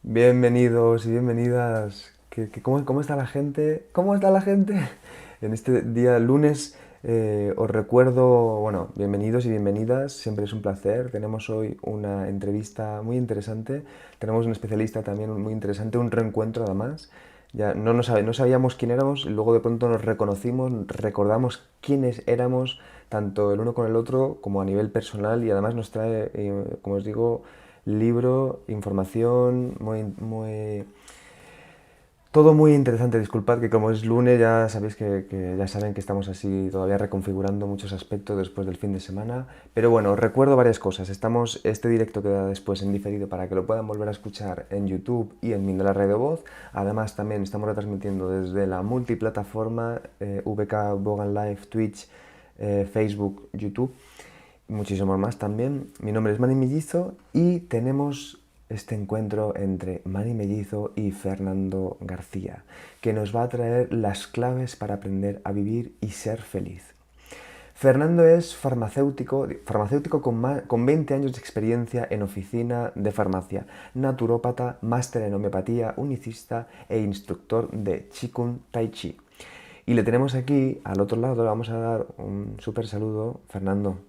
Bienvenidos y bienvenidas. ¿Cómo está la gente? ¿Cómo está la gente? En este día lunes os recuerdo, bueno, bienvenidos y bienvenidas. Siempre es un placer. Tenemos hoy una entrevista muy interesante. Tenemos un especialista también muy interesante, un reencuentro además. Ya no sabíamos quién éramos y luego de pronto nos reconocimos, recordamos quiénes éramos, tanto el uno con el otro como a nivel personal y además nos trae, como os digo, libro, información, todo muy interesante. Disculpad que como es lunes ya sabéis que ya saben que estamos así todavía reconfigurando muchos aspectos después del fin de semana. Pero bueno, os recuerdo varias cosas. Este directo queda después en diferido para que lo puedan volver a escuchar en YouTube y en Mindela Radio Voz. Además también estamos retransmitiendo desde la multiplataforma VK, Bogan Live, Twitch, Facebook, YouTube muchísimos más también. Mi nombre es Manny Mellizo y tenemos este encuentro entre Manny Mellizo y Fernando García, que nos va a traer las claves para aprender a vivir y ser feliz. Fernando es farmacéutico con 20 años de experiencia en oficina de farmacia, naturópata, máster en homeopatía, unicista e instructor de Qigong Tai Chi. Y le tenemos aquí, al otro lado, le vamos a dar un súper saludo. Fernando,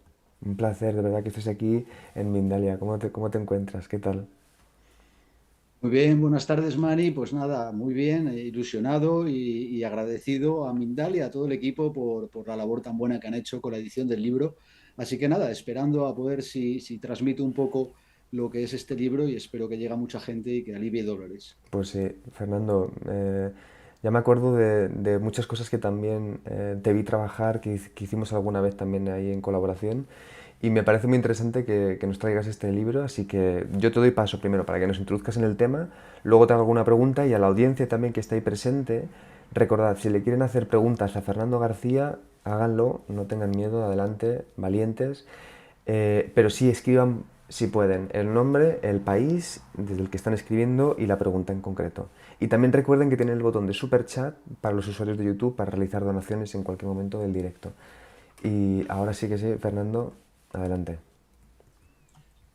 un placer, de verdad, que estés aquí en Mindalia. ¿Cómo te encuentras? ¿Qué tal? Muy bien, buenas tardes, Mani. Pues nada, muy bien, ilusionado y agradecido a Mindal y a todo el equipo por la labor tan buena que han hecho con la edición del libro. Así que nada, esperando a poder si transmito un poco lo que es este libro y espero que llegue a mucha gente y que alivie dolores. Pues sí, Fernando, ya me acuerdo de muchas cosas que también te vi trabajar, que hicimos alguna vez también ahí en colaboración. Y me parece muy interesante que nos traigas este libro, así que yo te doy paso primero para que nos introduzcas en el tema, luego te hago alguna pregunta y a la audiencia también que está ahí presente, recordad, si le quieren hacer preguntas a Fernando García, háganlo, no tengan miedo, adelante, valientes. Pero sí escriban, si pueden, el nombre, el país desde el que están escribiendo y la pregunta en concreto. Y también recuerden que tienen el botón de super chat para los usuarios de YouTube para realizar donaciones en cualquier momento del directo. Y ahora sí que sí, Fernando, adelante.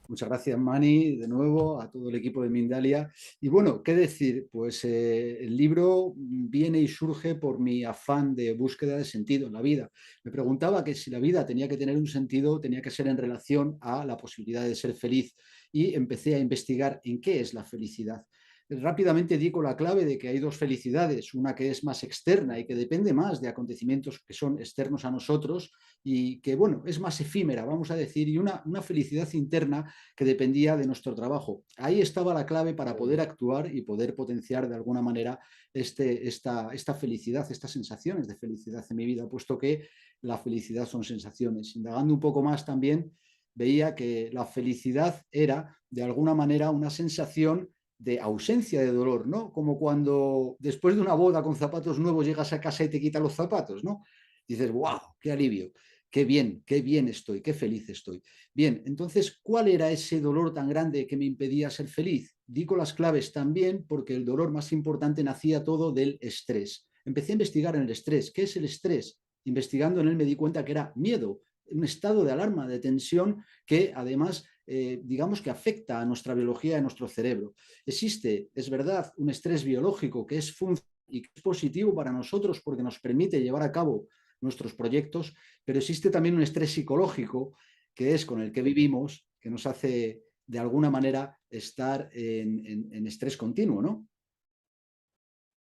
Muchas gracias, Mani, de nuevo, a todo el equipo de Mindalia. Y bueno, ¿qué decir? Pues el libro viene y surge por mi afán de búsqueda de sentido en la vida. Me preguntaba que si la vida tenía que tener un sentido, tenía que ser en relación a la posibilidad de ser feliz. Y empecé a investigar en qué es la felicidad. Rápidamente di con la clave de que hay dos felicidades, una que es más externa y que depende más de acontecimientos que son externos a nosotros y que, bueno, es más efímera, vamos a decir, y una felicidad interna que dependía de nuestro trabajo. Ahí estaba la clave para poder actuar y poder potenciar de alguna manera esta felicidad, estas sensaciones de felicidad en mi vida, puesto que la felicidad son sensaciones. Indagando un poco más también, veía que la felicidad era de alguna manera una sensación de ausencia de dolor, ¿no? Como cuando después de una boda con zapatos nuevos llegas a casa y te quitan los zapatos, ¿no? Dices, wow, qué alivio, qué bien estoy, qué feliz estoy. Bien, entonces, ¿cuál era ese dolor tan grande que me impedía ser feliz? Digo las claves también porque el dolor más importante nacía todo del estrés. Empecé a investigar en el estrés. ¿Qué es el estrés? Investigando en él me di cuenta que era miedo, un estado de alarma, de tensión que además, digamos que afecta a nuestra biología y a nuestro cerebro. Existe, es verdad, un estrés biológico que es funcional y que es positivo para nosotros porque nos permite llevar a cabo nuestros proyectos, pero existe también un estrés psicológico que es con el que vivimos, que nos hace de alguna manera estar en estrés continuo, ¿no?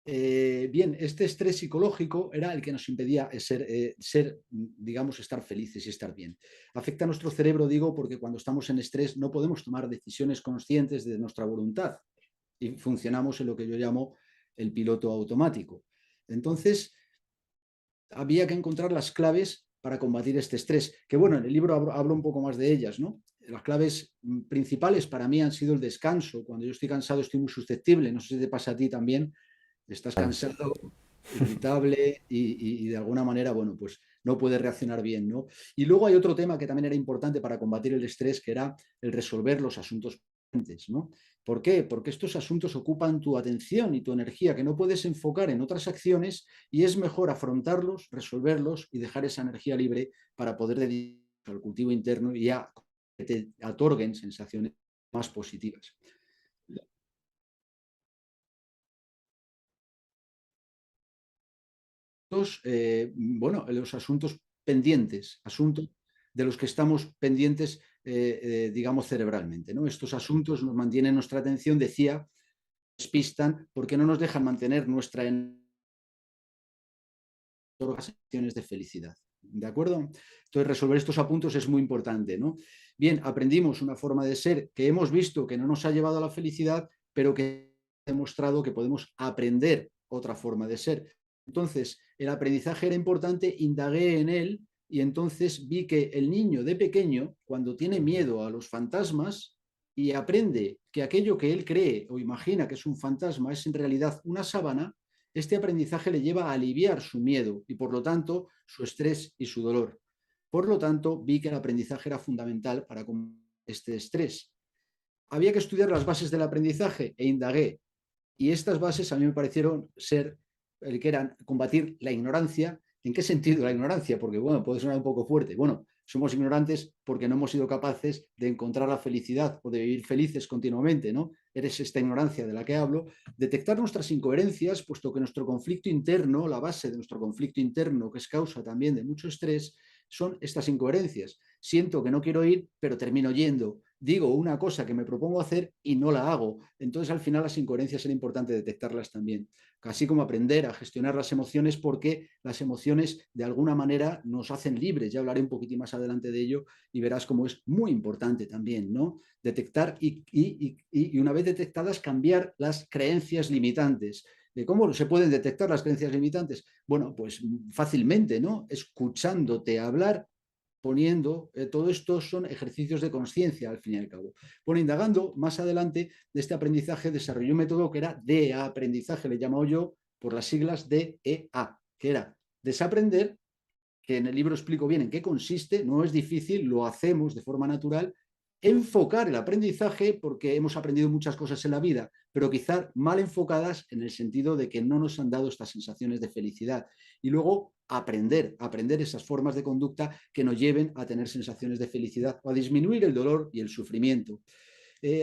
Bien, este estrés psicológico era el que nos impedía digamos, estar felices y estar bien. Afecta a nuestro cerebro, digo, porque cuando estamos en estrés no podemos tomar decisiones conscientes de nuestra voluntad y funcionamos en lo que yo llamo el piloto automático. Entonces, había que encontrar las claves para combatir este estrés, que bueno, en el libro hablo un poco más de ellas, ¿no? Las claves principales para mí han sido el descanso. Cuando yo estoy cansado estoy muy susceptible, no sé si te pasa a ti también, estás cansado, irritable y de alguna manera, bueno, pues no puedes reaccionar bien, ¿no? Y luego hay otro tema que también era importante para combatir el estrés, que era el resolver los asuntos pendientes, ¿no? ¿Por qué? Porque estos asuntos ocupan tu atención y tu energía que no puedes enfocar en otras acciones y es mejor afrontarlos, resolverlos y dejar esa energía libre para poder dedicar al cultivo interno y a que te otorguen sensaciones más positivas. bueno, los asuntos pendientes, asuntos de los que estamos pendientes, digamos, cerebralmente, ¿no? Estos asuntos nos mantienen nuestra atención, decía, despistan porque no nos dejan mantener nuestra sensaciones de felicidad. ¿De acuerdo? Entonces, resolver estos apuntos es muy importante, ¿no? Bien, aprendimos una forma de ser que hemos visto que no nos ha llevado a la felicidad, pero que ha demostrado que podemos aprender otra forma de ser. Entonces, el aprendizaje era importante, indagué en él y entonces vi que el niño de pequeño, cuando tiene miedo a los fantasmas y aprende que aquello que él cree o imagina que es un fantasma es en realidad una sábana, este aprendizaje le lleva a aliviar su miedo y, por lo tanto, su estrés y su dolor. Por lo tanto, vi que el aprendizaje era fundamental para combatir este estrés. Había que estudiar las bases del aprendizaje e indagué. Y estas bases a mí me parecieron ser el que eran combatir la ignorancia. ¿En qué sentido la ignorancia? Porque, bueno, puede sonar un poco fuerte. Bueno, somos ignorantes porque no hemos sido capaces de encontrar la felicidad o de vivir felices continuamente, ¿no? Eres esta ignorancia de la que hablo. Detectar nuestras incoherencias, puesto que nuestro conflicto interno, la base de nuestro conflicto interno, que es causa también de mucho estrés, son estas incoherencias. Siento que no quiero ir, pero termino yendo. Digo una cosa que me propongo hacer y no la hago. Entonces, al final, las incoherencias era importante detectarlas también. Así como aprender a gestionar las emociones, porque las emociones de alguna manera nos hacen libres. Ya hablaré un poquitín más adelante de ello y verás cómo es muy importante también, ¿no? Detectar y una vez detectadas, cambiar las creencias limitantes. ¿Cómo se pueden detectar las creencias limitantes? Bueno, pues fácilmente, ¿no? Escuchándote hablar, poniendo, todo esto son ejercicios de conciencia al fin y al cabo. Bueno, indagando más adelante de este aprendizaje, desarrolló un método que era de aprendizaje, le he llamado yo por las siglas DEA, que era desaprender, que en el libro explico bien en qué consiste, no es difícil, lo hacemos de forma natural, enfocar el aprendizaje porque hemos aprendido muchas cosas en la vida, pero quizá mal enfocadas en el sentido de que no nos han dado estas sensaciones de felicidad. Y luego aprender esas formas de conducta que nos lleven a tener sensaciones de felicidad o a disminuir el dolor y el sufrimiento.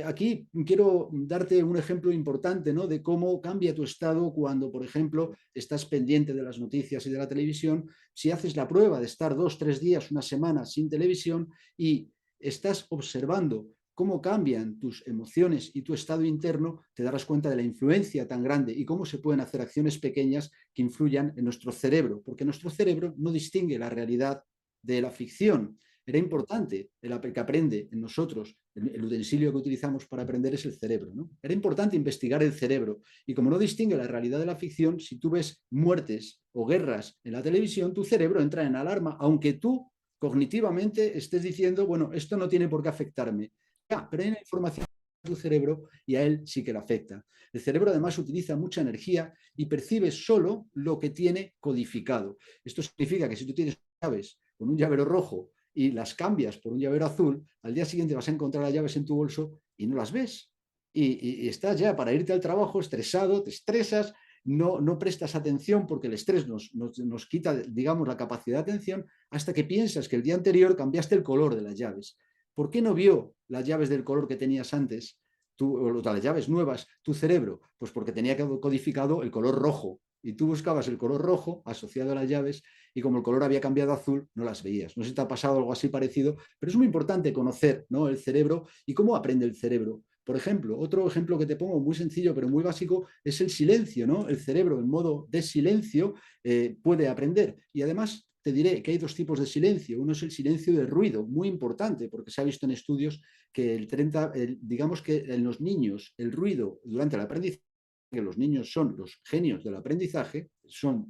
Aquí quiero darte un ejemplo importante, ¿no? De cómo cambia tu estado cuando, por ejemplo, estás pendiente de las noticias y de la televisión. Si haces la prueba de estar 2, 3 días, una semana sin televisión y estás observando cómo cambian tus emociones y tu estado interno, te darás cuenta de la influencia tan grande y cómo se pueden hacer acciones pequeñas que influyan en nuestro cerebro, porque nuestro cerebro no distingue la realidad de la ficción. Era importante el que aprende en nosotros, el utensilio que utilizamos para aprender es el cerebro, ¿no? Era importante investigar el cerebro y como no distingue la realidad de la ficción, si tú ves muertes o guerras en la televisión, tu cerebro entra en alarma, aunque tú cognitivamente estés diciendo, bueno, esto no tiene por qué afectarme. Ya, pero hay una información de tu cerebro y a él sí que le afecta. El cerebro además utiliza mucha energía y percibe solo lo que tiene codificado. Esto significa que si tú tienes llaves con un llavero rojo y las cambias por un llavero azul, al día siguiente vas a encontrar las llaves en tu bolso y no las ves. Y estás ya para irte al trabajo estresado, te estresas, no prestas atención porque el estrés nos quita, digamos, la capacidad de atención hasta que piensas que el día anterior cambiaste el color de las llaves. ¿Por qué no vio las llaves del color que tenías antes, o las llaves nuevas, tu cerebro? Pues porque tenía codificado el color rojo y tú buscabas el color rojo asociado a las llaves y como el color había cambiado a azul, no las veías. No sé si te ha pasado algo así parecido, pero es muy importante conocer, ¿no?, el cerebro y cómo aprende el cerebro. Por ejemplo, otro ejemplo que te pongo muy sencillo pero muy básico es el silencio, ¿no? El cerebro en modo de silencio puede aprender y además te diré que hay dos tipos de silencio. Uno es el silencio del ruido, muy importante porque se ha visto en estudios que digamos que en los niños el ruido durante el aprendizaje, que los niños son los genios del aprendizaje,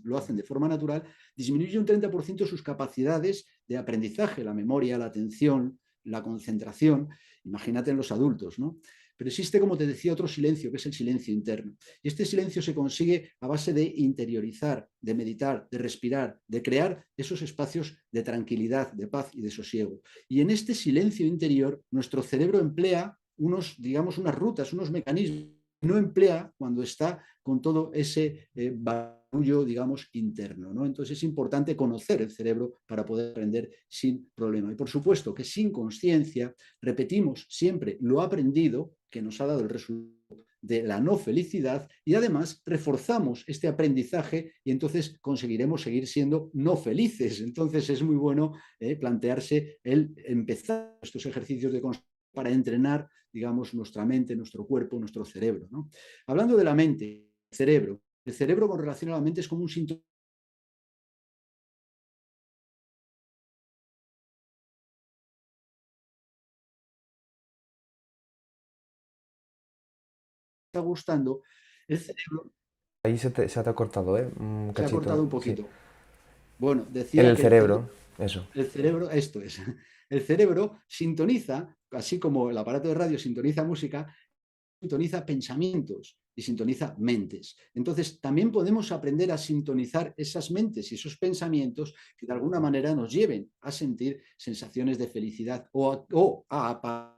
lo hacen de forma natural, disminuye un 30% sus capacidades de aprendizaje, la memoria, la atención, la concentración. Imagínate en los adultos, ¿no? Pero existe, como te decía, otro silencio, que es el silencio interno. Y este silencio se consigue a base de interiorizar, de meditar, de respirar, de crear esos espacios de tranquilidad, de paz y de sosiego. Y en este silencio interior, nuestro cerebro emplea digamos, unas rutas, unos mecanismos no emplea cuando está con todo ese barullo, digamos, interno, ¿no? Entonces es importante conocer el cerebro para poder aprender sin problema. Y por supuesto que sin conciencia repetimos siempre lo aprendido que nos ha dado el resultado de la no felicidad y además reforzamos este aprendizaje y entonces conseguiremos seguir siendo no felices. Entonces es muy bueno plantearse el empezar estos ejercicios de para entrenar, digamos, nuestra mente, nuestro cuerpo, nuestro cerebro, ¿no? Hablando de la mente, el cerebro con relación a la mente es como un síntoma que está gustando, el cerebro Ahí se te ha cortado, ¿eh? Un se ha cortado cachito, un sí. poquito. Bueno, En decía el que cerebro, eso. el cerebro, esto es, el cerebro sintoniza, así como el aparato de radio sintoniza música, sintoniza pensamientos y sintoniza mentes. Entonces, también podemos aprender a sintonizar esas mentes y esos pensamientos que de alguna manera nos lleven a sentir sensaciones de felicidad o a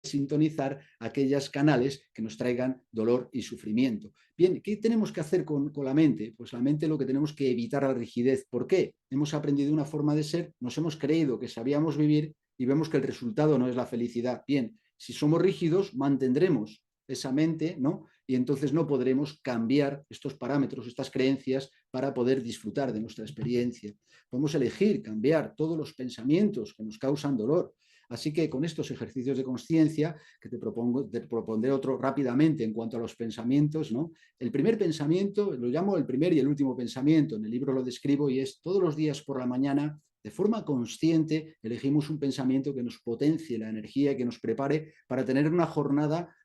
sintonizar aquellos canales que nos traigan dolor y sufrimiento. Bien, ¿qué tenemos que hacer con la mente? Pues la mente lo que tenemos que evitar la rigidez. ¿Por qué? Hemos aprendido una forma de ser, nos hemos creído que sabíamos vivir y vemos que el resultado no es la felicidad. Bien, si somos rígidos, mantendremos esa mente, ¿no? Y entonces no podremos cambiar estos parámetros, estas creencias, para poder disfrutar de nuestra experiencia. Podemos elegir cambiar todos los pensamientos que nos causan dolor. Así que con estos ejercicios de conciencia, que te propondré otro rápidamente en cuanto a los pensamientos, ¿no? El primer pensamiento, lo llamo el primer y el último pensamiento, en el libro lo describo, y es todos los días por la mañana, de forma consciente, elegimos un pensamiento que nos potencie la energía y que nos prepare para tener una jornada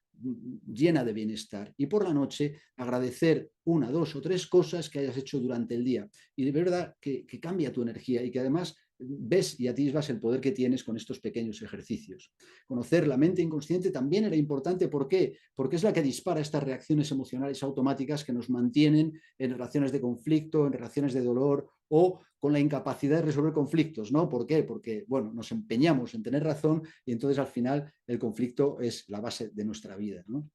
llena de bienestar. Y por la noche agradecer una, dos o tres cosas que hayas hecho durante el día. Y de verdad que cambia tu energía y que además ves y atisbas el poder que tienes con estos pequeños ejercicios. Conocer la mente inconsciente también era importante. ¿Por qué? Porque es la que dispara estas reacciones emocionales automáticas que nos mantienen en relaciones de conflicto, en relaciones de dolor o con la incapacidad de resolver conflictos, ¿no? ¿Por qué? Porque, bueno, nos empeñamos en tener razón y entonces al final el conflicto es la base de nuestra vida, ¿no?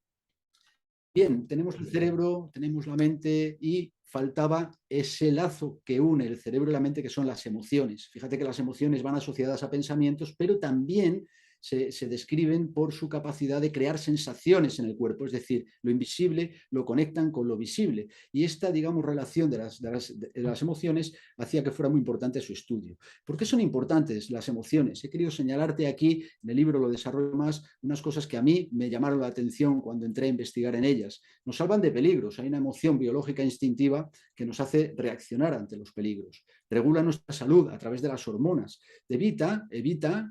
Bien, tenemos el cerebro, tenemos la mente y faltaba ese lazo que une el cerebro y la mente, que son las emociones. Fíjate que las emociones van asociadas a pensamientos, pero también se describen por su capacidad de crear sensaciones en el cuerpo, es decir, lo invisible lo conectan con lo visible. Y esta, digamos, relación de las emociones hacía que fuera muy importante su estudio. ¿Por qué son importantes las emociones? He querido señalarte aquí, en el libro lo desarrollo más, unas cosas que a mí me llamaron la atención cuando entré a investigar en ellas. Nos salvan de peligros, hay una emoción biológica instintiva que nos hace reaccionar ante los peligros. Regula nuestra salud a través de las hormonas. Evita,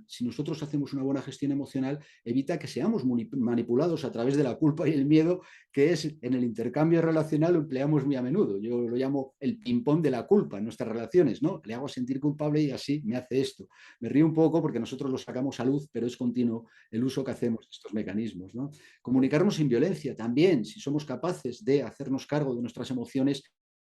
si nosotros hacemos una buena gestión emocional, evita que seamos manipulados a través de la culpa y el miedo, que es en el intercambio relacional lo empleamos muy a menudo. Yo lo llamo el ping-pong de la culpa en nuestras relaciones, ¿no? Le hago sentir culpable y así me hace esto. Me río un poco porque nosotros lo sacamos a luz, pero es continuo el uso que hacemos de estos mecanismos, ¿no? Comunicarnos sin violencia también, si somos capaces de hacernos cargo de nuestras emociones,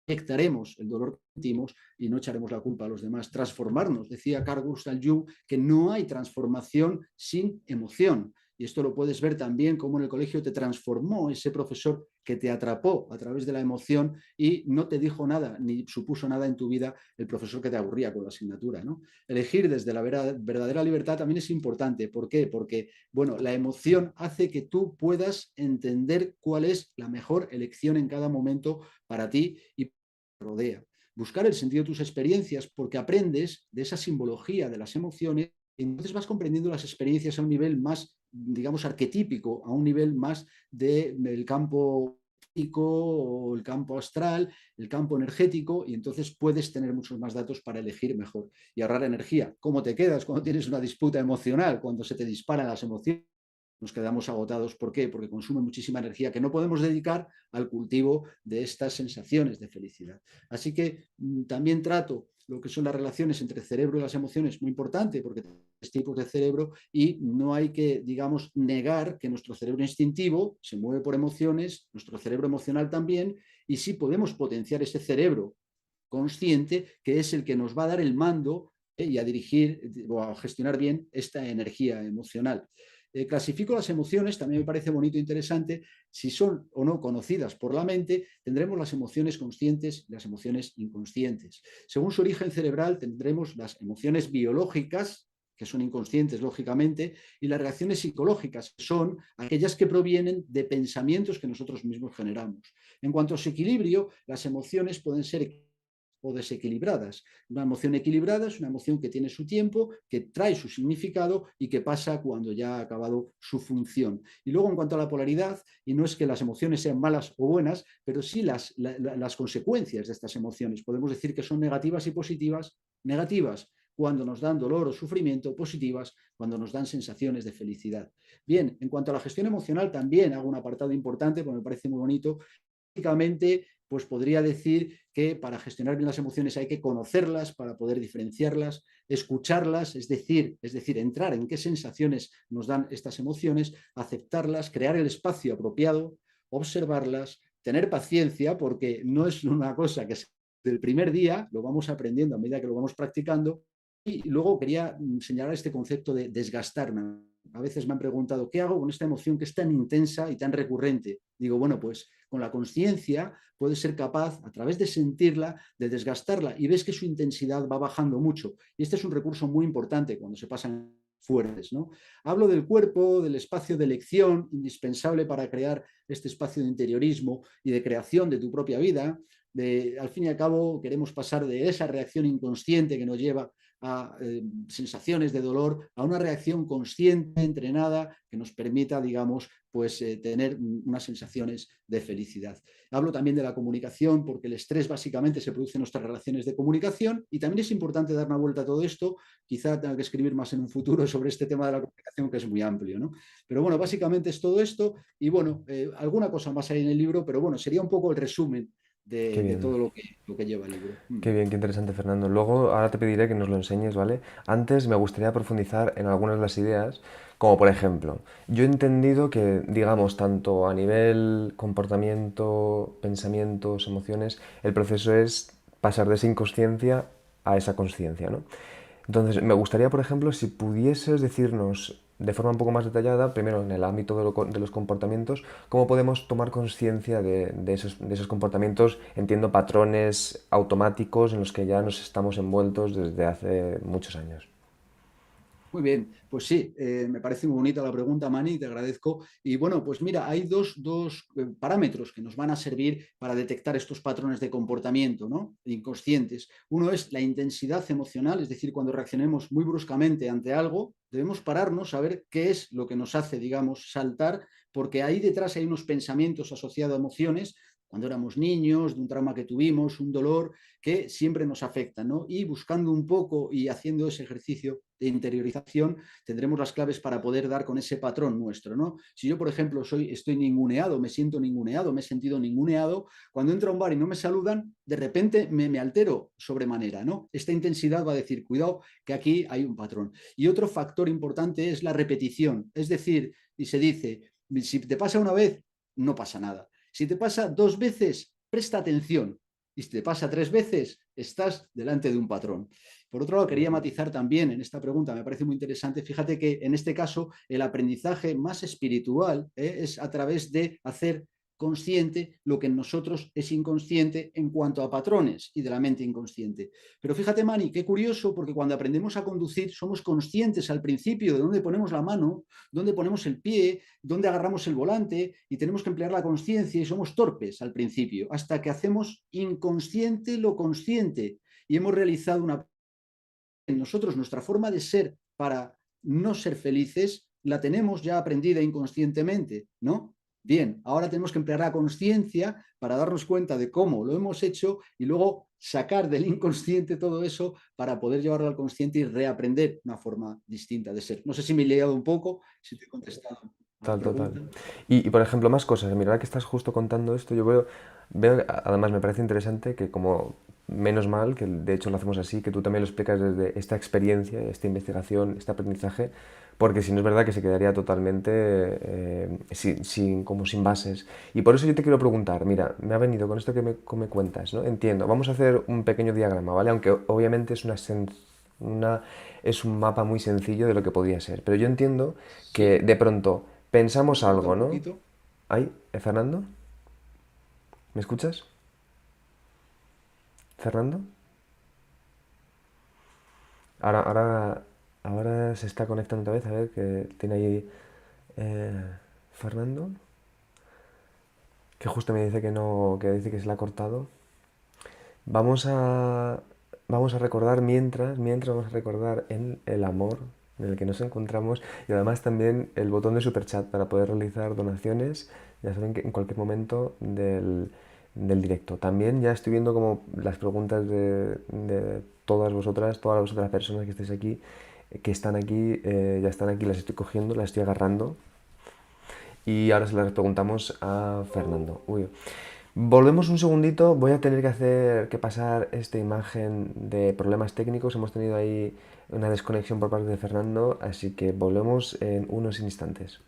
detectaremos el dolor que sentimos y no echaremos la culpa a los demás. Transformarnos, decía Carl Gustav Jung, que no hay transformación sin emoción. Y esto lo puedes ver también como en el colegio te transformó ese profesor que te atrapó a través de la emoción y no te dijo nada ni supuso nada en tu vida el profesor que te aburría con la asignatura, ¿no? Elegir desde la verdadera libertad también es importante. ¿Por qué? Porque, bueno, la emoción hace que tú puedas entender cuál es la mejor elección en cada momento para ti y rodea. Buscar el sentido de tus experiencias, porque aprendes de esa simbología de las emociones y entonces vas comprendiendo las experiencias a un nivel más, digamos, arquetípico, a un nivel más del campo o el campo astral, el campo energético, y entonces puedes tener muchos más datos para elegir mejor y ahorrar energía. ¿Cómo te quedas cuando tienes una disputa emocional, cuando se te disparan las emociones? Nos quedamos agotados. ¿Por qué? Porque consume muchísima energía que no podemos dedicar al cultivo de estas sensaciones de felicidad. Así que también trato lo que son las relaciones entre el cerebro y las emociones, muy importante, porque tenemos tipos de cerebro y no hay que, digamos, negar que nuestro cerebro instintivo se mueve por emociones, nuestro cerebro emocional también, y sí podemos potenciar ese cerebro consciente, que es el que nos va a dar el mando y a dirigir o a gestionar bien esta energía emocional. Clasifico las emociones, también me parece bonito e interesante. Si son o no conocidas por la mente, tendremos las emociones conscientes y las emociones inconscientes. Según su origen cerebral, tendremos las emociones biológicas, que son inconscientes, lógicamente, y las reacciones psicológicas, que son aquellas que provienen de pensamientos que nosotros mismos generamos. En cuanto a su equilibrio, las emociones pueden ser o desequilibradas. Una emoción equilibrada es una emoción que tiene su tiempo, que trae su significado y que pasa cuando ya ha acabado su función. Y luego, en cuanto a la polaridad, y no es que las emociones sean malas o buenas, pero sí las consecuencias de estas emociones. Podemos decir que son negativas y positivas. Negativas cuando nos dan dolor o sufrimiento, positivas cuando nos dan sensaciones de felicidad. Bien, en cuanto a la gestión emocional, también hago un apartado importante, porque me parece muy bonito. Básicamente, pues podría decir que para gestionar bien las emociones hay que conocerlas para poder diferenciarlas, escucharlas, es decir, entrar en qué sensaciones nos dan estas emociones, aceptarlas, crear el espacio apropiado, observarlas, tener paciencia, porque no es una cosa que del primer día, lo vamos aprendiendo a medida que lo vamos practicando. Y luego quería señalar este concepto de desgastarme. A veces me han preguntado, ¿qué hago con esta emoción que es tan intensa y tan recurrente? Digo, bueno, pues con la conciencia puedes ser capaz, a través de sentirla, de desgastarla y ves que su intensidad va bajando mucho. Y este es un recurso muy importante cuando se pasan fuertes, ¿no? Hablo del cuerpo, del espacio de elección, indispensable para crear este espacio de interiorismo y de creación de tu propia vida. Al fin y al cabo, queremos pasar de esa reacción inconsciente que nos lleva a sensaciones de dolor, a una reacción consciente, entrenada, que nos permita, digamos, pues tener unas sensaciones de felicidad. Hablo también de la comunicación, porque el estrés básicamente se produce en nuestras relaciones de comunicación, y también es importante dar una vuelta a todo esto. Quizá tenga que escribir más en un futuro sobre este tema de la comunicación, que es muy amplio, ¿no? Pero bueno, básicamente es todo esto, y bueno, alguna cosa más hay en el libro, pero bueno, sería un poco el resumen Qué de bien. todo lo que lleva el libro. Qué bien, qué interesante, Fernando. Luego, ahora te pediré que nos lo enseñes, ¿vale? Antes me gustaría profundizar en algunas de las ideas, como por ejemplo, yo he entendido que, digamos, tanto a nivel comportamiento, pensamientos, emociones, el proceso es pasar de esa inconsciencia a esa conciencia, ¿no? Entonces, me gustaría, por ejemplo, si pudieses decirnos de forma un poco más detallada, primero en el ámbito de los comportamientos, cómo podemos tomar conciencia de esos comportamientos, entiendo patrones automáticos en los que ya nos estamos envueltos desde hace muchos años. Muy bien, pues sí, me parece muy bonita la pregunta, Mani, te agradezco. Y bueno, pues mira, hay dos parámetros que nos van a servir para detectar estos patrones de comportamiento, ¿no? Inconscientes. Uno es la intensidad emocional, es decir, cuando reaccionemos muy bruscamente ante algo, debemos pararnos a ver qué es lo que nos hace, digamos, saltar, porque ahí detrás hay unos pensamientos asociados a emociones cuando éramos niños, de un trauma que tuvimos, un dolor que siempre nos afecta, ¿no? Y buscando un poco y haciendo ese ejercicio de interiorización, tendremos las claves para poder dar con ese patrón nuestro, ¿no? Si yo, por ejemplo, estoy ninguneado, me siento ninguneado, me he sentido ninguneado, cuando entro a un bar y no me saludan, de repente me altero sobremanera, ¿no? Esta intensidad va a decir, cuidado, que aquí hay un patrón. Y otro factor importante es la repetición, es decir, y se dice, si te pasa una vez, no pasa nada. Si te pasa dos veces, presta atención. Y si te pasa tres veces, estás delante de un patrón. Por otro lado, quería matizar también en esta pregunta, me parece muy interesante, fíjate que en este caso el aprendizaje más espiritual es a través de hacer consciente lo que en nosotros es inconsciente en cuanto a patrones y de la mente inconsciente. Pero fíjate, Mani, qué curioso, porque cuando aprendemos a conducir somos conscientes al principio de dónde ponemos la mano, dónde ponemos el pie, dónde agarramos el volante, y tenemos que emplear la conciencia, y somos torpes al principio, hasta que hacemos inconsciente lo consciente y hemos realizado una... En nosotros, nuestra forma de ser para no ser felices, la tenemos ya aprendida inconscientemente, ¿no? Bien, ahora tenemos que emplear la conciencia para darnos cuenta de cómo lo hemos hecho y luego sacar del inconsciente todo eso para poder llevarlo al consciente y reaprender una forma distinta de ser. No sé si me he liado un poco, si te he contestado a la Total. pregunta. Por ejemplo, más cosas. Mira, ahora que estás justo contando esto, yo veo, además me parece interesante que como, menos mal, que de hecho lo hacemos así, que tú también lo explicas desde esta experiencia, esta investigación, este aprendizaje, porque si no es verdad que se quedaría totalmente como sin bases. Y por eso yo te quiero preguntar, mira, me ha venido con esto que me cuentas, ¿no? Entiendo, vamos a hacer un pequeño diagrama, ¿vale? Aunque obviamente es un mapa muy sencillo de lo que podría ser, pero yo entiendo que Sí, de pronto se pensamos corta algo, un ¿no? poquito. ¿Ay, Fernando? ¿Me escuchas? ¿Fernando? Ahora, Ahora se está conectando otra vez, a ver, que tiene ahí eh, Fernando, que justo me dice que no, que dice que se le ha cortado. Vamos a, vamos a recordar mientras vamos a recordar el amor en el que nos encontramos y además también el botón de super chat para poder realizar donaciones, ya saben que en cualquier momento del directo. También ya estoy viendo como las preguntas de todas vosotras personas que estéis aquí, que están aquí, ya están aquí, las estoy cogiendo, las estoy agarrando y ahora se las preguntamos a Fernando. Uy. Volvemos un segundito, voy a tener que hacer que pasar esta imagen de problemas técnicos. Hemos tenido ahí una desconexión por parte de Fernando, así que volvemos en unos instantes.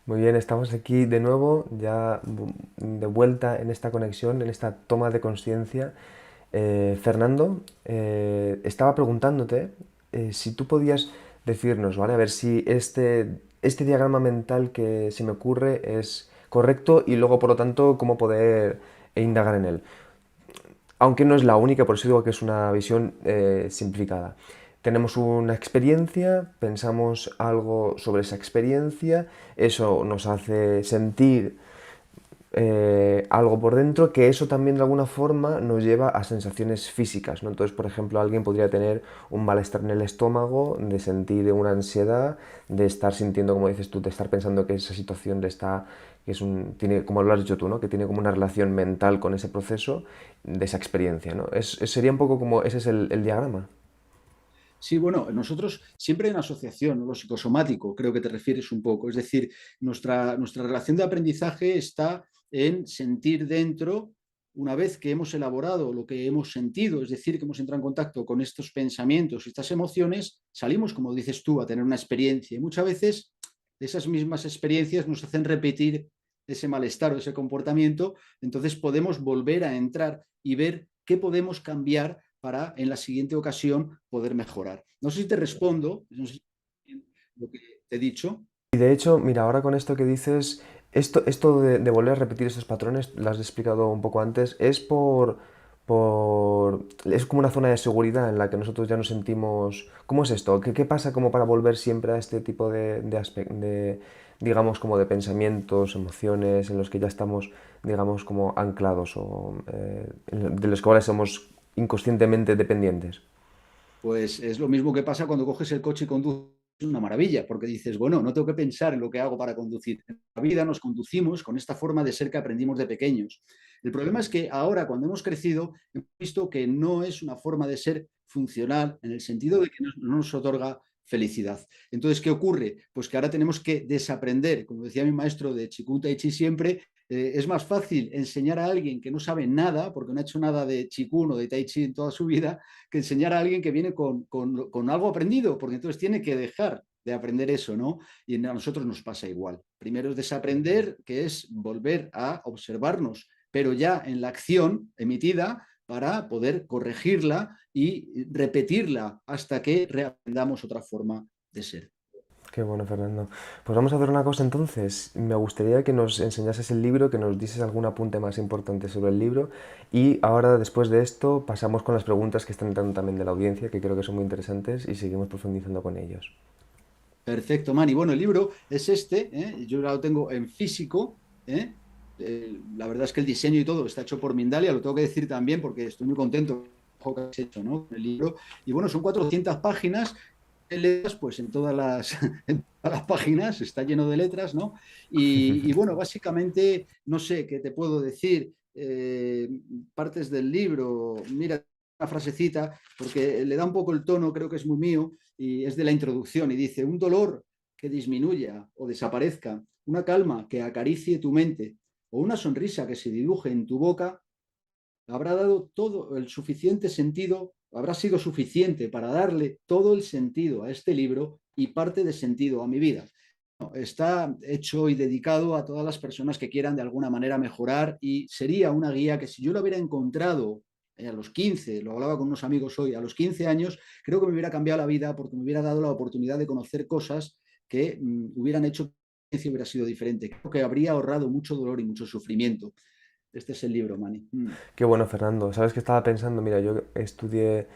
Muy bien, estamos aquí de nuevo, ya de vuelta en esta conexión, en esta toma de conciencia. Fernando, estaba preguntándote si tú podías decirnos, ¿vale? A ver si este diagrama mental que se me ocurre es correcto y luego, por lo tanto, cómo poder indagar en él. Aunque no es la única, por eso digo que es una visión simplificada. Tenemos una experiencia, pensamos algo sobre esa experiencia, eso nos hace sentir algo por dentro, que eso también de alguna forma nos lleva a sensaciones físicas, ¿no? Entonces, por ejemplo, alguien podría tener un malestar en el estómago, de sentir una ansiedad, de estar sintiendo, como dices tú, de estar pensando que esa situación le está, que es tiene, como lo has dicho tú, ¿no? Que tiene como una relación mental con ese proceso de esa experiencia, ¿no? Sería un poco como, ese es el diagrama. Sí, bueno, nosotros siempre hay una asociación, ¿no? Lo psicosomático, creo que te refieres un poco. Es decir, nuestra relación de aprendizaje está en sentir dentro, una vez que hemos elaborado lo que hemos sentido, es decir, que hemos entrado en contacto con estos pensamientos, estas emociones, salimos, como dices tú, a tener una experiencia. Y muchas veces esas mismas experiencias nos hacen repetir ese malestar o ese comportamiento, entonces podemos volver a entrar y ver qué podemos cambiar para en la siguiente ocasión poder mejorar. No sé si te respondo, no sé si lo que te he dicho. Y de hecho, mira, ahora con esto que dices, esto de volver a repetir estos patrones, lo has explicado un poco antes, es como una zona de seguridad en la que nosotros ya nos sentimos. ¿Cómo es esto? ¿Qué pasa como para volver siempre a este tipo digamos, como de pensamientos, emociones, en los que ya estamos, digamos, como anclados o de los cuales somos inconscientemente dependientes? Pues es lo mismo que pasa cuando coges el coche y conduces, es una maravilla, porque dices, bueno, no tengo que pensar en lo que hago para conducir. En la vida nos conducimos con esta forma de ser que aprendimos de pequeños. El problema es que ahora, cuando hemos crecido, hemos visto que no es una forma de ser funcional en el sentido de que no nos otorga felicidad. Entonces, ¿qué ocurre? Pues que ahora tenemos que desaprender, como decía mi maestro de Chikun Tai Chi siempre, Es más fácil enseñar a alguien que no sabe nada, porque no ha hecho nada de Qigong o de Tai Chi en toda su vida, que enseñar a alguien que viene con algo aprendido, porque entonces tiene que dejar de aprender eso, ¿no? Y a nosotros nos pasa igual. Primero es desaprender, que es volver a observarnos, pero ya en la acción emitida para poder corregirla y repetirla hasta que reaprendamos otra forma de ser. Qué bueno, Fernando. Pues vamos a hacer una cosa entonces. Me gustaría que nos enseñases el libro, que nos dices algún apunte más importante sobre el libro. Y ahora, después de esto, pasamos con las preguntas que están entrando también de la audiencia, que creo que son muy interesantes, y seguimos profundizando con ellos. Perfecto, Mani. Bueno, el libro es este, ¿eh? Yo lo tengo en físico, ¿eh? La verdad es que el diseño y todo está hecho por Mindalia, lo tengo que decir también porque estoy muy contento con lo que has hecho, ¿no? El libro. Y bueno, son 400 páginas, letras, pues en todas las, en todas las páginas, está lleno de letras, ¿no? Y bueno, básicamente, no sé qué te puedo decir, partes del libro, mira una frasecita, porque le da un poco el tono, creo que es muy mío, y es de la introducción, y dice, un dolor que disminuya o desaparezca, una calma que acaricie tu mente, o una sonrisa que se dibuje en tu boca, habrá dado todo el suficiente sentido, habrá sido suficiente para darle todo el sentido a este libro y parte de sentido a mi vida. Está hecho y dedicado a todas las personas que quieran de alguna manera mejorar y sería una guía que si yo lo hubiera encontrado a los 15, lo hablaba con unos amigos hoy, a los 15 años, creo que me hubiera cambiado la vida porque me hubiera dado la oportunidad de conocer cosas que hubieran hecho que hubiera sido diferente. Creo que habría ahorrado mucho dolor y mucho sufrimiento. Este es el libro, Manny. Qué bueno, Fernando. ¿Sabes qué estaba pensando? Mira, yo estudié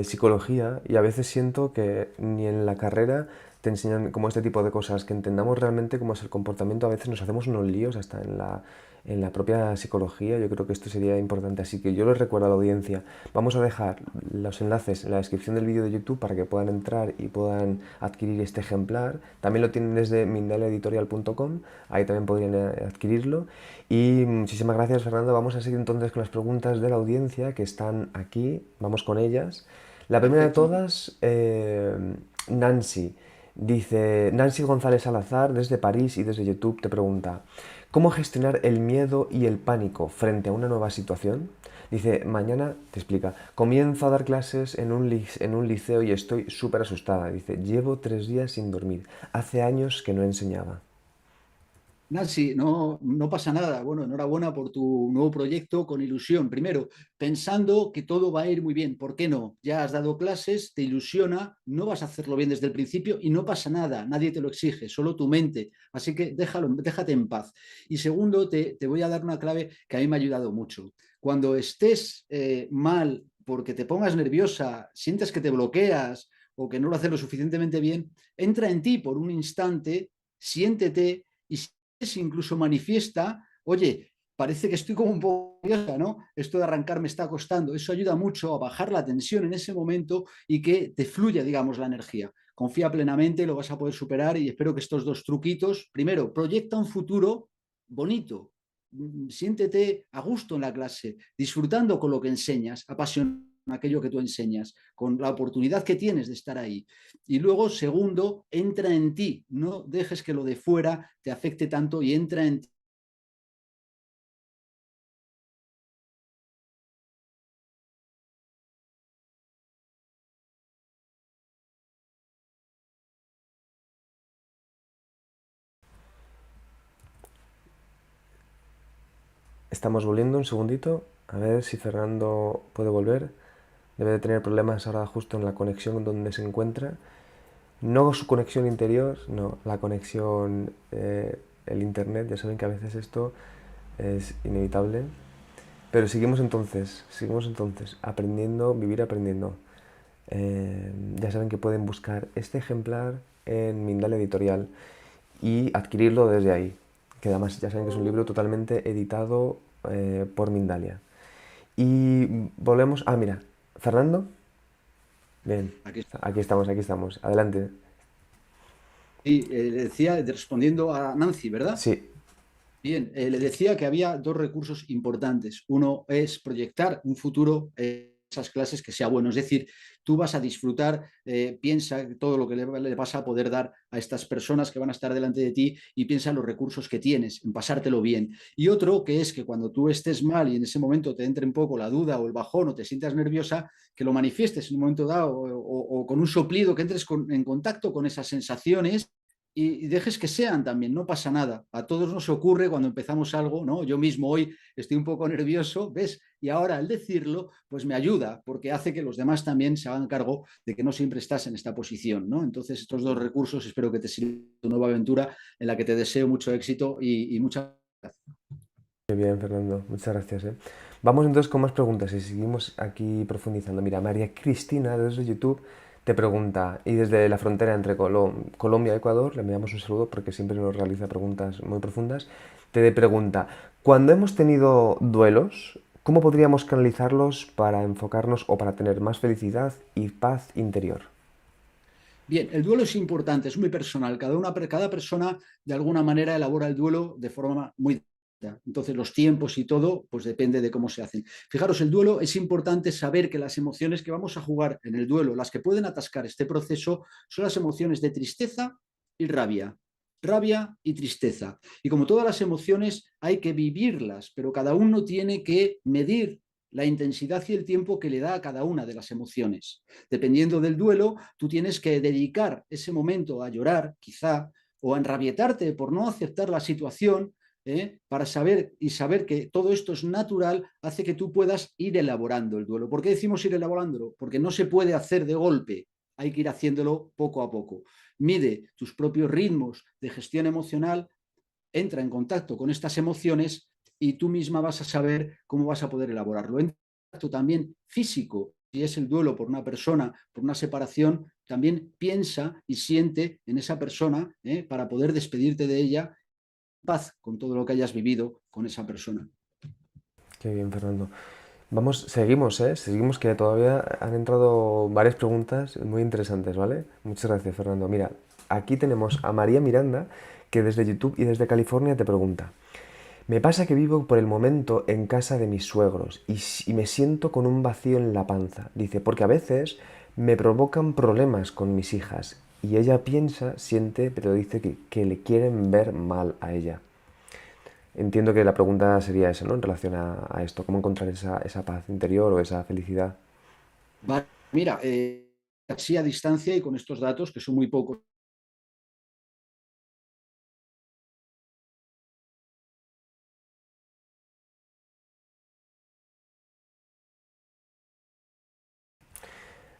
psicología y a veces siento que ni en la carrera te enseñan como este tipo de cosas, que entendamos realmente cómo es el comportamiento. A veces nos hacemos unos líos hasta en la propia psicología. Yo creo que esto sería importante. Así que yo les recuerdo a la audiencia, vamos a dejar los enlaces en la descripción del vídeo de YouTube para que puedan entrar y puedan adquirir este ejemplar. También lo tienen desde mindaliaeditorial.com, ahí también podrían adquirirlo. Y muchísimas gracias, Fernando. Vamos a seguir entonces con las preguntas de la audiencia que están aquí. Vamos con ellas. La primera de Perfecto, Manny. todas, Nancy. Dice, Nancy González Salazar desde París y desde YouTube te pregunta, ¿cómo gestionar el miedo y el pánico frente a una nueva situación? Dice, mañana, te explica, comienzo a dar clases en un liceo y estoy súper asustada. Dice, llevo 3 días sin dormir. Hace años que no enseñaba. Nancy, no, no pasa nada. Bueno, enhorabuena por tu nuevo proyecto con ilusión. Primero, pensando que todo va a ir muy bien. ¿Por qué no? Ya has dado clases, te ilusiona, no vas a hacerlo bien desde el principio y no pasa nada. Nadie te lo exige, solo tu mente. Así que déjate en paz. Y segundo, te voy a dar una clave que a mí me ha ayudado mucho. Cuando estés mal porque te pongas nerviosa, sientes que te bloqueas o que no lo haces lo suficientemente bien, entra en ti por un instante, siéntete y incluso manifiesta, oye, parece que estoy como un poco nerviosa, ¿no? Esto de arrancar me está costando. Eso ayuda mucho a bajar la tensión en ese momento y que te fluya, digamos, la energía. Confía plenamente, lo vas a poder superar y espero que estos dos truquitos, primero, proyecta un futuro bonito, siéntete a gusto en la clase, disfrutando con lo que enseñas, apasionado aquello que tú enseñas, con la oportunidad que tienes de estar ahí. Y luego, segundo, entra en ti, no dejes que lo de fuera te afecte tanto y entra en ti. Estamos volviendo un segundito. A ver si Fernando puede volver. Debe de tener problemas ahora justo en la conexión donde se encuentra. No su conexión interior, no, la conexión, el internet. Ya saben que a veces esto es inevitable. Pero seguimos entonces, aprendiendo, vivir aprendiendo. Ya saben que pueden buscar este ejemplar en Mindal Editorial y adquirirlo desde ahí. Que además ya saben que es un libro totalmente editado por Mindalia. Y volvemos. Ah, mira, Fernando. Bien, Aquí. aquí estamos, aquí estamos. Adelante. Y le decía, respondiendo a Nancy, ¿verdad? Sí, Bien, le decía que había dos recursos importantes. Uno es proyectar un futuro esas clases que sea bueno. Es decir, tú vas a disfrutar, piensa todo lo que le vas a poder dar a estas personas que van a estar delante de ti y piensa en los recursos que tienes, en pasártelo bien. Y otro que es que cuando tú estés mal y en ese momento te entre un poco la duda o el bajón o te sientas nerviosa, que lo manifiestes en un momento dado o con un soplido, que entres en contacto con esas sensaciones y dejes que sean también, no pasa nada. A todos nos ocurre cuando empezamos algo, ¿no? Yo mismo hoy estoy un poco nervioso, ¿ves? Y ahora al decirlo, pues me ayuda, porque hace que los demás también se hagan cargo de que no siempre estás en esta posición, ¿no? Entonces, estos dos recursos espero que te sirvan tu nueva aventura, en la que te deseo mucho éxito y mucha gracias. Muy bien, Fernando, muchas gracias, ¿eh? Vamos entonces con más preguntas y seguimos aquí profundizando. Mira, María Cristina desde YouTube te pregunta, y desde la frontera entre Colombia y Ecuador, le enviamos un saludo porque siempre nos realiza preguntas muy profundas, te pregunta, cuando hemos tenido duelos, ¿cómo podríamos canalizarlos para enfocarnos o para tener más felicidad y paz interior? Bien, el duelo es importante, es muy personal. Cada persona de alguna manera elabora el duelo de forma muy distinta. Entonces, los tiempos y todo, pues depende de cómo se hacen. Fijaros, el duelo es importante saber que las emociones que vamos a jugar en el duelo, las que pueden atascar este proceso, son las emociones de tristeza y rabia. Rabia y tristeza. Y como todas las emociones, hay que vivirlas, pero cada uno tiene que medir la intensidad y el tiempo que le da a cada una de las emociones. Dependiendo del duelo, tú tienes que dedicar ese momento a llorar, quizá, o a enrabietarte por no aceptar la situación, para saber que todo esto es natural, hace que tú puedas ir elaborando el duelo. ¿Por qué decimos ir elaborándolo? Porque no se puede hacer de golpe, hay que ir haciéndolo poco a poco. Mide tus propios ritmos de gestión emocional, entra en contacto con estas emociones y tú misma vas a saber cómo vas a poder elaborarlo. Entra en contacto también físico, si es el duelo por una persona, por una separación, también piensa y siente en esa persona, para poder despedirte de ella en paz con todo lo que hayas vivido con esa persona. Qué bien, Fernando. Vamos, seguimos, ¿eh? Seguimos que todavía han entrado varias preguntas muy interesantes, ¿vale? Muchas gracias, Fernando. Mira, aquí tenemos a María Miranda, que desde YouTube y desde California te pregunta. Me pasa que vivo por el momento en casa de mis suegros y me siento con un vacío en la panza. Dice, porque a veces me provocan problemas con mis hijas y ella piensa, siente, pero dice que le quieren ver mal a ella. Entiendo que la pregunta sería esa, ¿no? En relación a esto, cómo encontrar esa paz interior o esa felicidad. Vale, mira, así a distancia y con estos datos, que son muy pocos.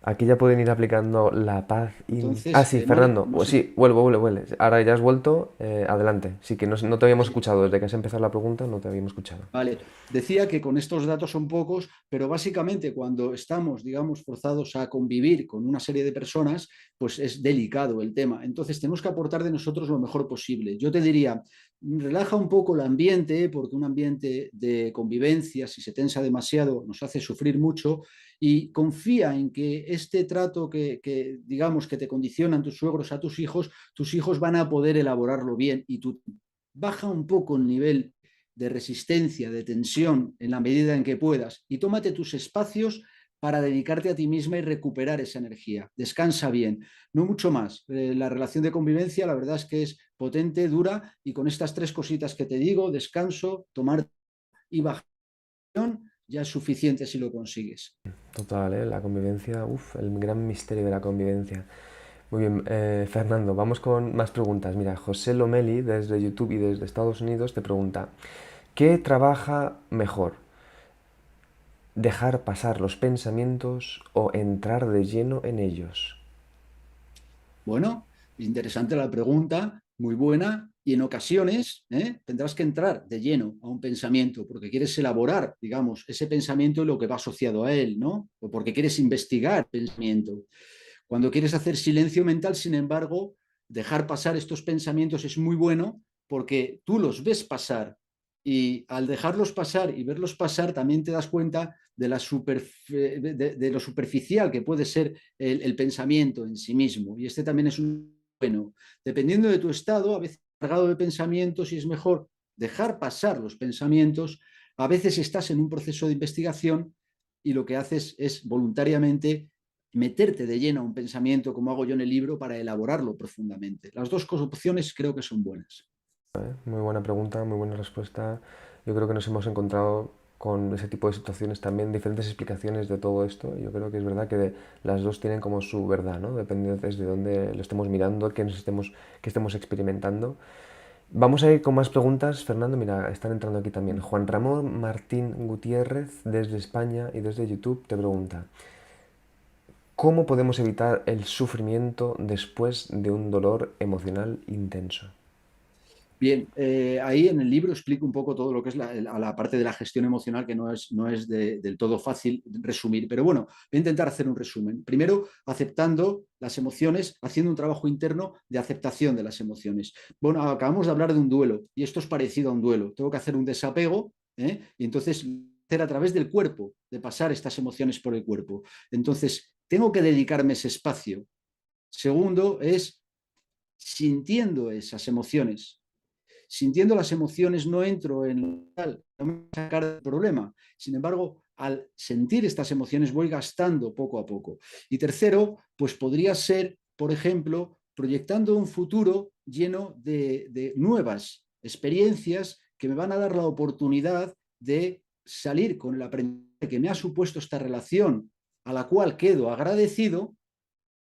Aquí ya pueden ir aplicando la paz. Ah, Entonces, sí, Mari, Fernando. no Pues sé. sí, vuelve. Ahora ya has vuelto. Adelante. Sí, que no te habíamos escuchado. Desde que has empezado la pregunta no te habíamos escuchado. Vale, decía que con estos datos son pocos, pero básicamente cuando estamos, digamos, forzados a convivir con una serie de personas, pues es delicado el tema. Entonces tenemos que aportar de nosotros lo mejor posible. Yo te diría, relaja un poco el ambiente, porque un ambiente de convivencia, si se tensa demasiado, nos hace sufrir mucho, y confía en que este trato digamos, que te condicionan tus suegros a tus hijos van a poder elaborarlo bien y tú baja un poco el nivel de resistencia, de tensión, en la medida en que puedas, y tómate tus espacios para dedicarte a ti misma y recuperar esa energía. Descansa bien, no mucho más. La relación de convivencia, la verdad es que es potente, dura, y con estas tres cositas que te digo, descanso, tomar y bajar, ya es suficiente si lo consigues. Total, ¿eh? La convivencia, uff, el gran misterio de la convivencia. Muy bien, Fernando, vamos con más preguntas. Mira, José Lomeli desde YouTube y desde Estados Unidos te pregunta, ¿qué trabaja mejor? ¿Dejar pasar los pensamientos o entrar de lleno en ellos? Bueno, interesante la pregunta, muy buena, y en ocasiones tendrás que entrar de lleno a un pensamiento porque quieres elaborar, digamos, ese pensamiento y lo que va asociado a él, ¿no? O porque quieres investigar el pensamiento. Cuando quieres hacer silencio mental, sin embargo, dejar pasar estos pensamientos es muy bueno porque tú los ves pasar y al dejarlos pasar y verlos pasar también te das cuenta de lo superficial que puede ser el pensamiento en sí mismo. Y este también es un bueno. Dependiendo de tu estado, a veces cargado de pensamientos y es mejor dejar pasar los pensamientos. A veces estás en un proceso de investigación y lo que haces es voluntariamente meterte de lleno a un pensamiento, como hago yo en el libro, para elaborarlo profundamente. Las dos opciones creo que son buenas. Muy buena pregunta, muy buena respuesta. Yo creo que nos hemos encontrado con ese tipo de situaciones también, diferentes explicaciones de todo esto. Yo creo que es verdad que las dos tienen como su verdad, ¿no? Depende desde dónde lo estemos mirando, qué estemos experimentando. Vamos a ir con más preguntas, Fernando. Mira, están entrando aquí también. Juan Ramón Martín Gutiérrez, desde España y desde YouTube, te pregunta: ¿cómo podemos evitar el sufrimiento después de un dolor emocional intenso? Bien, ahí en el libro explico un poco todo lo que es la parte de la gestión emocional, que no es del todo fácil resumir, pero bueno, voy a intentar hacer un resumen. Primero, aceptando las emociones, haciendo un trabajo interno de aceptación de las emociones. Bueno, acabamos de hablar de un duelo y esto es parecido a un duelo. Tengo que hacer un desapego, y entonces hacer a través del cuerpo, de pasar estas emociones por el cuerpo. Entonces, tengo que dedicarme ese espacio. Segundo, es sintiendo esas emociones. Sintiendo las emociones no entro en lo tal, no me voy a sacar del problema. Sin embargo, al sentir estas emociones voy gastando poco a poco. Y tercero, pues podría ser, por ejemplo, proyectando un futuro lleno de nuevas experiencias que me van a dar la oportunidad de salir con el aprendizaje que me ha supuesto esta relación, a la cual quedo agradecido,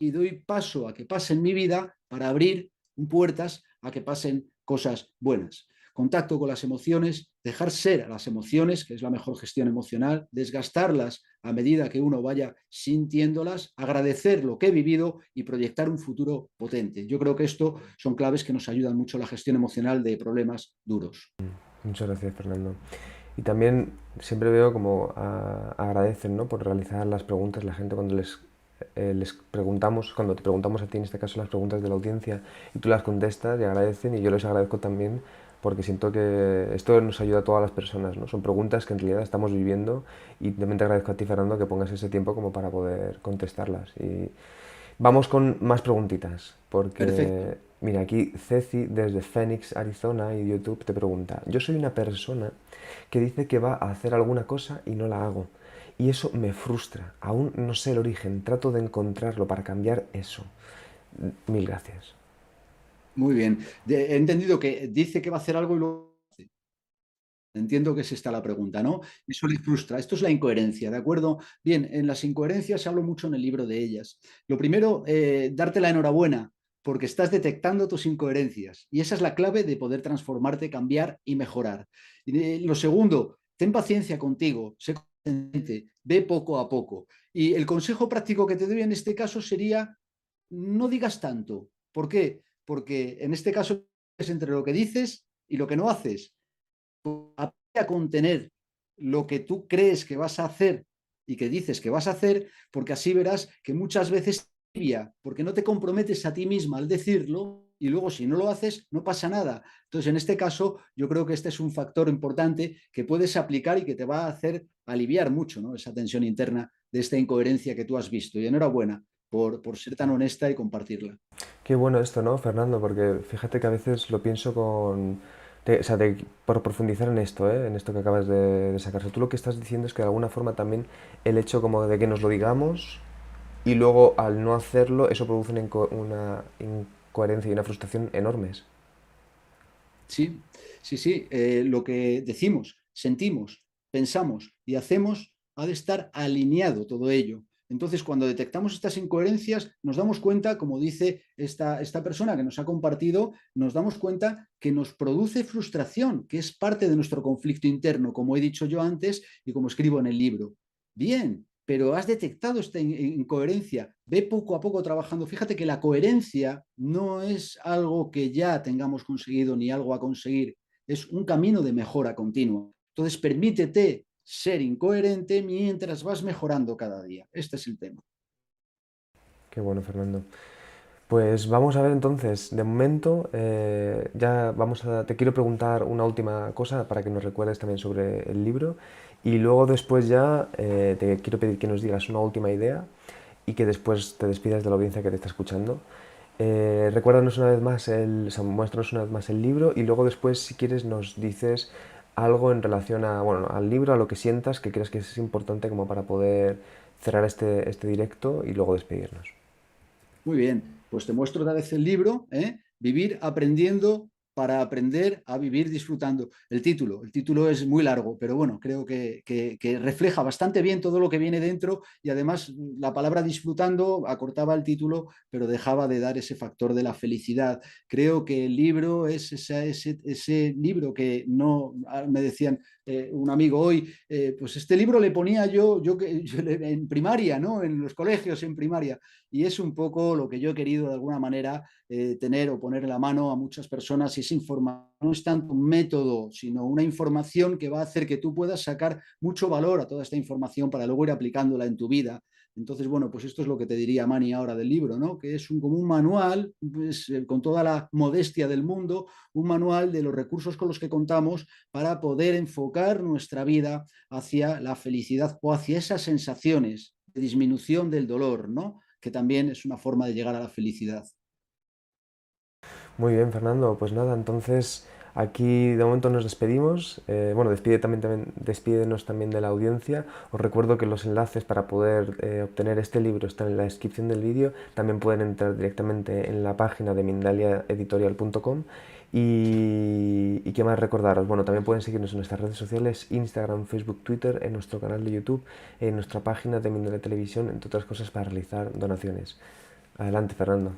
y doy paso a que pase en mi vida para abrir puertas a que pasen cosas buenas. Contacto con las emociones, dejar ser a las emociones, que es la mejor gestión emocional, desgastarlas a medida que uno vaya sintiéndolas, agradecer lo que he vivido y proyectar un futuro potente. Yo creo que esto son claves que nos ayudan mucho a la gestión emocional de problemas duros. Muchas gracias, Fernando. Y también siempre veo como agradecen, ¿no? Por realizar las preguntas la gente cuando les preguntamos, cuando te preguntamos a ti, en este caso, las preguntas de la audiencia y tú las contestas y agradecen, y yo les agradezco también porque siento que esto nos ayuda a todas las personas, ¿no? Son preguntas que en realidad estamos viviendo, y también te agradezco a ti, Fernando, que pongas ese tiempo como para poder contestarlas. Y vamos con más preguntitas, Perfecto. porque mira, aquí Ceci desde Phoenix, Arizona, y YouTube te pregunta: yo soy una persona que dice que va a hacer alguna cosa y no la hago. Y eso me frustra. Aún no sé el origen. Trato de encontrarlo para cambiar eso. Mil gracias. Muy bien. He entendido que dice que va a hacer algo y lo hace. Entiendo que es esta la pregunta, ¿no? Eso le frustra. Esto es la incoherencia, ¿de acuerdo? Bien, en las incoherencias hablo mucho en el libro de ellas. Lo primero, darte la enhorabuena, porque estás detectando tus incoherencias. Y esa es la clave de poder transformarte, cambiar y mejorar. Y, lo segundo, ten paciencia contigo, sé consciente, ve poco a poco. Y el consejo práctico que te doy en este caso sería: no digas tanto. ¿Por qué? Porque en este caso es entre lo que dices y lo que no haces. Aprende a contener lo que tú crees que vas a hacer y que dices que vas a hacer, porque así verás que muchas veces tibia, porque no te comprometes a ti misma al decirlo, y luego si no lo haces no pasa nada. Entonces, en este caso, yo creo que este es un factor importante que puedes aplicar y que te va a hacer aliviar mucho, ¿no?, esa tensión interna de esta incoherencia que tú has visto. Y enhorabuena por ser tan honesta y compartirla. Qué bueno esto, ¿no, Fernando? Porque fíjate que a veces lo pienso o sea, por profundizar en esto, ¿eh? En esto que acabas de sacar. O sea, tú lo que estás diciendo es que de alguna forma también el hecho como de que nos lo digamos y luego al no hacerlo, eso produce una incoherencia y una frustración enormes. Sí, sí, sí. Lo que decimos, sentimos, pensamos y hacemos ha de estar alineado todo ello. Entonces, cuando detectamos estas incoherencias, nos damos cuenta, como dice esta persona que nos ha compartido, nos damos cuenta que nos produce frustración, que es parte de nuestro conflicto interno, como he dicho yo antes y como escribo en el libro. Bien, pero has detectado esta incoherencia, ve poco a poco trabajando. Fíjate que la coherencia no es algo que ya tengamos conseguido ni algo a conseguir, es un camino de mejora continua. Entonces, permítete ser incoherente mientras vas mejorando cada día. Este es el tema. Qué bueno, Fernando. Pues vamos a ver entonces, de momento ya te quiero preguntar una última cosa para que nos recuerdes también sobre el libro, y luego después ya te quiero pedir que nos digas una última idea y que después te despidas de la audiencia que te está escuchando. Recuérdanos una vez más o sea, muéstranos una vez más el libro, y luego después, si quieres, nos dices algo en relación a, bueno, al libro, a lo que sientas que creas que es importante como para poder cerrar este directo y luego despedirnos. Muy bien, pues te muestro otra vez el libro, ¿eh? Vivir aprendiendo para aprender a vivir disfrutando. El título es muy largo, pero bueno, creo que refleja bastante bien todo lo que viene dentro y además la palabra disfrutando acortaba el título, pero dejaba de dar ese factor de la felicidad. Creo que el libro es ese libro que no, me decían un amigo hoy, pues este libro le ponía yo en primaria, ¿no? En los colegios, en primaria. Y es un poco lo que yo he querido de alguna manera tener o poner la mano a muchas personas. Y esa información no es tanto un método, sino una información que va a hacer que tú puedas sacar mucho valor a toda esta información para luego ir aplicándola en tu vida. Entonces, bueno, pues esto es lo que te diría Mani ahora del libro, ¿no? Que es como un manual, pues, con toda la modestia del mundo, un manual de los recursos con los que contamos para poder enfocar nuestra vida hacia la felicidad o hacia esas sensaciones de disminución del dolor, ¿no? Que también es una forma de llegar a la felicidad. Muy bien, Fernando. Pues nada, entonces aquí de momento nos despedimos. Bueno, despídenos también de la audiencia. Os recuerdo que los enlaces para poder obtener este libro están en la descripción del vídeo. También pueden entrar directamente en la página de mindaliaeditorial.com. Y qué más recordaros. Bueno, también pueden seguirnos en nuestras redes sociales: Instagram, Facebook, Twitter, en nuestro canal de YouTube, en nuestra página de Mindalia Televisión, entre otras cosas, para realizar donaciones. Adelante, Fernando.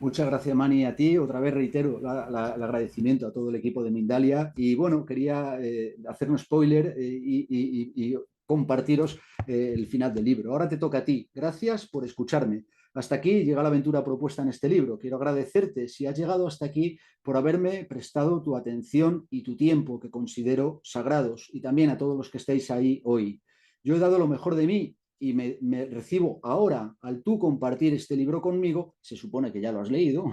Muchas gracias, Mani, a ti. Otra vez reitero el agradecimiento a todo el equipo de Mindalia. Y bueno, quería hacer un spoiler y compartiros el final del libro. Ahora te toca a ti. Gracias por escucharme. Hasta aquí llega la aventura propuesta en este libro. Quiero agradecerte, si has llegado hasta aquí, por haberme prestado tu atención y tu tiempo, que considero sagrados, y también a todos los que estáis ahí hoy. Yo he dado lo mejor de mí y me recibo ahora, al tú compartir este libro conmigo, se supone que ya lo has leído,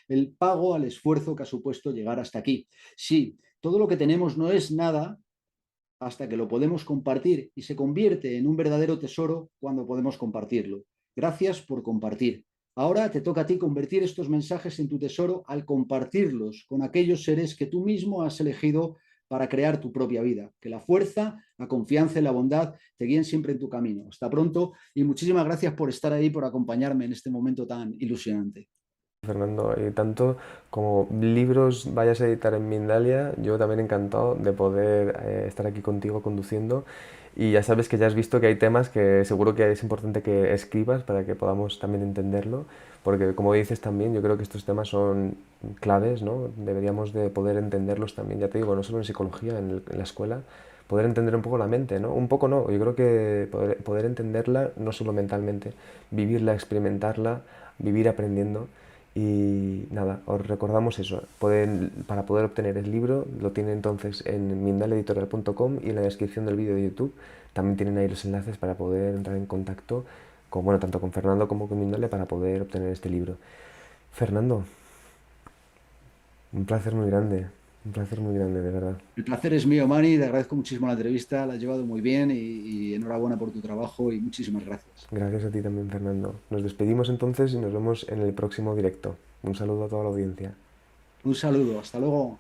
el pago al esfuerzo que ha supuesto llegar hasta aquí. Sí, todo lo que tenemos no es nada hasta que lo podemos compartir y se convierte en un verdadero tesoro cuando podemos compartirlo. Gracias por compartir. Ahora te toca a ti convertir estos mensajes en tu tesoro al compartirlos con aquellos seres que tú mismo has elegido para crear tu propia vida. Que la fuerza, la confianza y la bondad te guíen siempre en tu camino. Hasta pronto y muchísimas gracias por estar ahí, por acompañarme en este momento tan ilusionante. Fernando, tanto como libros vayas a editar en Mindalia, yo también encantado de poder estar aquí contigo conduciendo. Y ya sabes que ya has visto que hay temas que seguro que es importante que escribas para que podamos también entenderlo, porque como dices también, yo creo que estos temas son claves, ¿no? Deberíamos de poder entenderlos también, ya te digo, no solo en psicología, en la escuela, poder entender un poco la mente, ¿no? Un poco no, yo creo que poder entenderla no solo mentalmente, vivirla, experimentarla, vivir aprendiendo. Y nada, os recordamos eso. Para poder obtener el libro lo tienen entonces en mindaleditorial.com y en la descripción del vídeo de YouTube. También tienen ahí los enlaces para poder entrar en contacto con, bueno, tanto con Fernando como con Mindalia para poder obtener este libro. Fernando, un placer muy grande, de verdad. El placer es mío, Mani. Te agradezco muchísimo la entrevista. La has llevado muy bien y enhorabuena por tu trabajo y muchísimas gracias. Gracias a ti también, Fernando. Nos despedimos entonces y nos vemos en el próximo directo. Un saludo a toda la audiencia. Un saludo. Hasta luego.